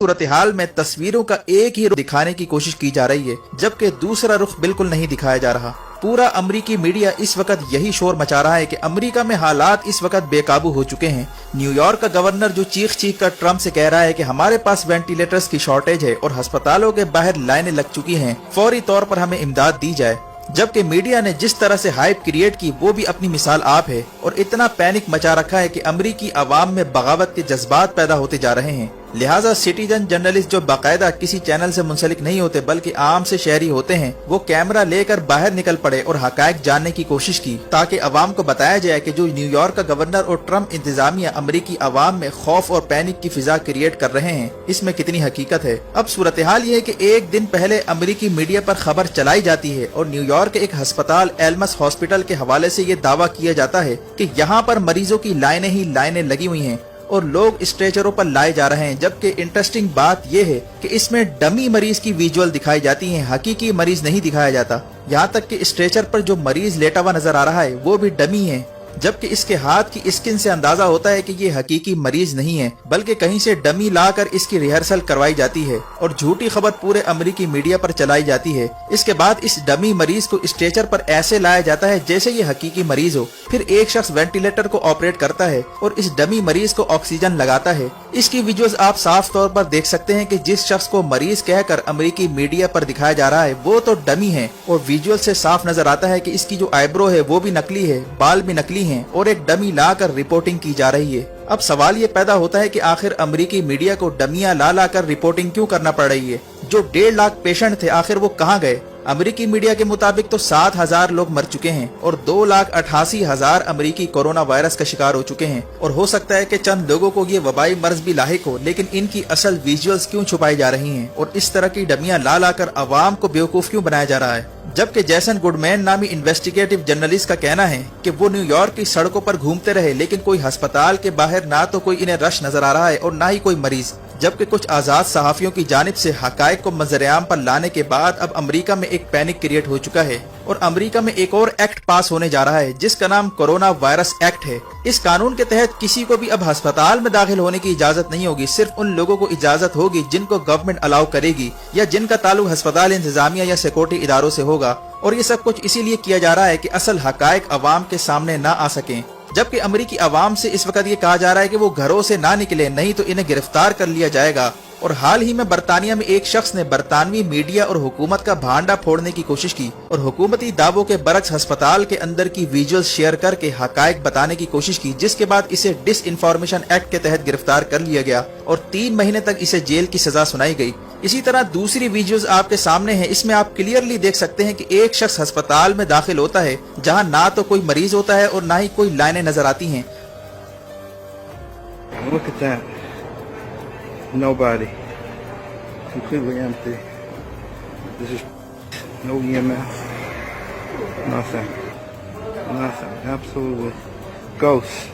सूरत हाल में तस्वीरों का एक ही रुख दिखाने की कोशिश की जा रही है, जबकि दूसरा रुख बिल्कुल नहीं दिखाया जा रहा। पूरा अमरीकी मीडिया इस वक्त यही शोर मचा रहा है कि अमरीका में हालात इस वक्त बेकाबू हो चुके हैं। न्यूयॉर्क का गवर्नर जो चीख कर ट्रम्प से कह रहा है कि हमारे पास वेंटिलेटर्स की शॉर्टेज है और अस्पतालों के बाहर लाइनें लग चुकी हैं, फौरी तौर पर हमें इमदाद दी जाए। जबकि मीडिया ने जिस तरह से हाइप क्रिएट की वो भी अपनी मिसाल आप है और इतना पैनिक मचा रखा है कि अमरीकी अवाम में बगावत के जज्बात पैदा होते जा रहे हैं। लिहाजा सिटीजन जर्नलिस्ट जो बाकायदा किसी चैनल से मुंसलिक नहीं होते बल्कि आम से शहरी होते हैं, वो कैमरा लेकर बाहर निकल पड़े और हकायक जानने की कोशिश की ताकि अवाम को बताया जाए कि जो न्यूयॉर्क का गवर्नर और ट्रम्प इंतजामिया अमरीकी अवाम में खौफ और पैनिक की फिजा क्रिएट कर रहे हैं, इसमें कितनी हकीकत है। अब सूरत हाल ये है कि एक दिन पहले अमरीकी मीडिया पर खबर चलाई जाती है और न्यूयॉर्क के एक अस्पताल एल्मस हॉस्पिटल के हवाले से ये दावा किया जाता है कि यहाँ पर मरीजों की लाइनें ही लाइनें लगी हुई हैं और लोग स्ट्रेचरों पर लाए जा रहे हैं। जबकि इंटरेस्टिंग बात यह है कि इसमें डमी मरीज की विजुअल दिखाई जाती हैं, हकीकी मरीज नहीं दिखाया जाता। यहाँ तक कि स्ट्रेचर पर जो मरीज लेटा हुआ नजर आ रहा है वो भी डमी है, जबकि इसके हाथ की स्किन से अंदाजा होता है कि ये हकीकी मरीज नहीं है बल्कि कहीं से डमी लाकर इसकी रिहर्सल करवाई जाती है और झूठी खबर पूरे अमेरिकी मीडिया पर चलाई जाती है। इसके बाद इस डमी मरीज को स्ट्रेचर पर ऐसे लाया जाता है जैसे ये हकीकी मरीज हो। फिर एक शख्स वेंटिलेटर को ऑपरेट करता है और इस डमी मरीज को ऑक्सीजन लगाता है। इसकी वीडियोस आप साफ तौर पर देख सकते हैं कि जिस शख्स को मरीज कहकर अमेरिकी मीडिया पर दिखाया जा रहा है वो तो डमी है और विजुअल से साफ नजर आता है कि इसकी जो आईब्रो है वो भी नकली है, बाल भी नकली हैं और एक डमी लाकर रिपोर्टिंग की जा रही है। अब सवाल ये पैदा होता है कि आखिर अमेरिकी मीडिया को डमियां ला कर रिपोर्टिंग क्यों करना पड़ रही है। जो 1.5 लाख पेशेंट थे आखिर वो कहाँ गए। अमेरिकी मीडिया के मुताबिक तो 7,000 लोग मर चुके हैं और 2,88,000 अमेरिकी कोरोना वायरस का शिकार हो चुके हैं और हो सकता है कि चंद लोगों को ये वबाई मर्ज भी लाहिक हो, लेकिन इनकी असल विजुअल्स क्यों छुपाई जा रही हैं और इस तरह की डमियां ला कर अवाम को बेवकूफ क्यों बनाया जा रहा है। जबकि जैसन गुडमैन नामी इन्वेस्टिगेटिव जर्नलिस्ट का कहना है कि वो न्यूयॉर्क की सड़कों पर घूमते रहे लेकिन कोई अस्पताल के बाहर ना तो कोई इन्हें रश नजर आ रहा है और ना ही कोई मरीज। जबकि कुछ आजाद सहाफियों की जानिब से हकायक को मंजर-ए-आम पर लाने के बाद अब अमेरिका में एक पैनिक क्रिएट हो चुका है और अमेरिका में एक और एक्ट पास होने जा रहा है जिसका नाम कोरोना वायरस एक्ट है। इस कानून के तहत किसी को भी अब अस्पताल में दाखिल होने की इजाजत नहीं होगी, सिर्फ उन लोगों को इजाजत होगी जिनको गवर्नमेंट अलाउ करेगी या जिनका ताल्लुक अस्पताल इंतजामिया या सिक्योरिटी इदारों से होगा। और ये सब कुछ इसीलिए किया जा रहा है कि असल हकायक अवाम के सामने ना आ सकें। जबकि अमेरिकी अवाम से इस वक्त ये कहा जा रहा है कि वो घरों से ना निकले, नहीं तो इन्हें गिरफ्तार कर लिया जाएगा। और हाल ही में बरतानिया में एक शख्स ने बरतानवी मीडिया और हुकूमत का भांडा फोड़ने की कोशिश की और हुकूमती दावों के बरक्स अस्पताल के अंदर की विजुअल्स शेयर करके हकायक बताने की कोशिश की, जिसके बाद इसे डिसइंफॉर्मेशन एक्ट के तहत गिरफ्तार कर लिया गया और 3 महीने तक इसे जेल की सजा सुनाई गई। इसी तरह दूसरी वीडियोस आपके सामने हैं, इसमें आप क्लियरली देख सकते हैं कि एक शख्स अस्पताल में दाखिल होता है जहां ना तो कोई मरीज होता है और ना ही कोई लाइनें नजर आती हैं। Look at that. Nobody. Completely empty. This is no EMF. Nothing. Nothing. Absolutely. Ghosts.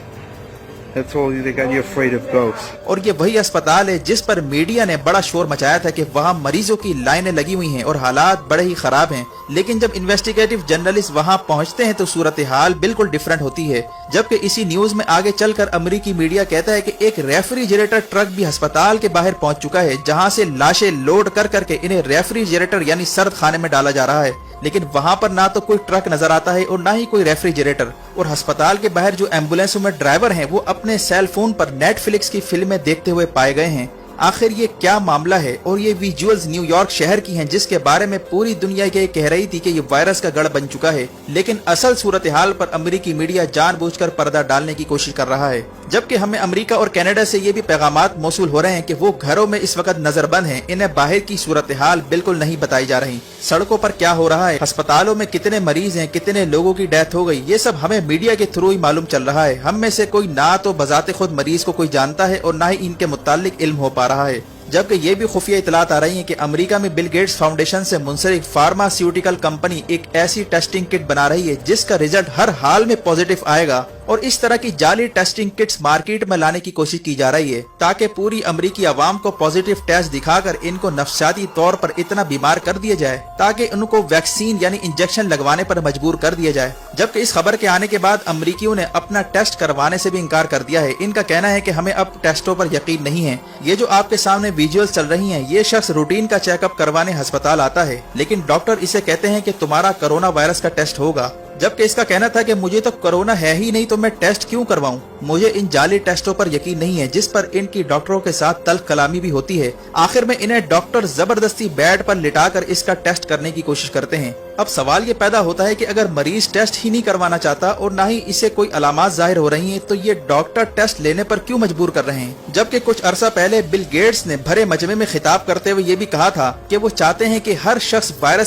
That's all they got you afraid of ghosts. और ये वही अस्पताल है जिस पर मीडिया ने बड़ा शोर मचाया था कि वहाँ मरीजों की लाइनें लगी हुई हैं और हालात बड़े ही खराब हैं। लेकिन जब इन्वेस्टिगेटिव जर्नलिस्ट वहाँ पहुँचते हैं तो सूरत हाल बिल्कुल डिफरेंट होती है। जबकि इसी न्यूज में आगे चलकर अमेरिकी मीडिया कहता है कि एक रेफ्रिजरेटर ट्रक भी अस्पताल के बाहर पहुँच चुका है जहाँ से लाशें लोड कर करके इन्हें रेफ्रिजरेटर यानी सर्द खाने में डाला जा रहा है। लेकिन वहाँ पर ना तो कोई ट्रक नजर आता है और ना ही कोई रेफ्रिजरेटर। और अस्पताल के बाहर जो एम्बुलेंसों में ड्राइवर हैं वो अपने सेल फोन पर नेटफ्लिक्स की फिल्में देखते हुए पाए गए हैं। आखिर ये क्या मामला है। और ये विजुअल्स न्यूयॉर्क शहर की हैं जिसके बारे में पूरी दुनिया ये कह रही थी कि ये वायरस का गढ़ बन चुका है, लेकिन असल सूरत हाल पर अमेरिकी मीडिया जानबूझकर पर्दा डालने की कोशिश कर रहा है। जबकि हमें अमेरिका और कनाडा से ये भी पैगामात मौसूल हो रहे हैं कि वो घरों में इस वक्त नजरबंद हैं, इन्हें बाहर की सूरत हाल बिल्कुल नहीं बताई जा रही। सड़कों पर क्या हो रहा है, अस्पतालों में कितने मरीज हैं, कितने लोगों की डेथ हो गई, ये सब हमें मीडिया के थ्रू ही मालूम चल रहा है। हम में से कोई ना तो बजाते खुद मरीज को कोई जानता है और ना ही इनके मुतालिक इल्म हो पा रहा है। जबकि ये भी खुफिया इतलात आ रही हैं कि अमेरिका में बिल गेट्स फाउंडेशन से मुंसलिक फार्मास्यूटिकल कंपनी एक ऐसी टेस्टिंग किट बना रही है जिसका रिजल्ट हर हाल में पॉजिटिव आएगा और इस तरह की जाली टेस्टिंग किट्स मार्केट में लाने की कोशिश की जा रही है ताकि पूरी अमरीकी आवाम को पॉजिटिव टेस्ट दिखाकर इनको नफसियाती तौर पर इतना बीमार कर दिया जाए ताकि उनको वैक्सीन यानी इंजेक्शन लगवाने पर मजबूर कर दिया जाए। जबकि इस खबर के आने के बाद अमरीकियों ने अपना टेस्ट करवाने से भी इनकार कर दिया है। इनका कहना है कि हमें अब टेस्टों पर यकीन नहीं है। ये जो आपके सामने विजुअल्स चल रही हैं, ये शख्स रूटीन का चेकअप करवाने अस्पताल आता है, लेकिन डॉक्टर इसे कहते हैं कि तुम्हारा कोरोना वायरस का टेस्ट होगा, जबकि इसका कहना था कि मुझे तो कोरोना है ही नहीं तो मैं टेस्ट क्यों करवाऊं। मुझे इन जाली टेस्टों पर यकीन नहीं है, जिस पर इनकी डॉक्टरों के साथ तल्ख कलामी भी होती है। आखिर में इन्हें डॉक्टर जबरदस्ती बेड पर लिटाकर इसका टेस्ट करने की कोशिश करते हैं। अब सवाल ये पैदा होता है कि अगर मरीज टेस्ट ही नहीं करवाना चाहता और ना ही इसे कोई अलामात जाहिर हो रही हैं, तो ये डॉक्टर टेस्ट लेने पर क्यों मजबूर कर रहे हैं। जबकि कुछ अरसा पहले बिल गेट्स ने भरे मजमे में खिताब करते हुए ये भी कहा था कि वो चाहते हैं कि हर शख्स वायरस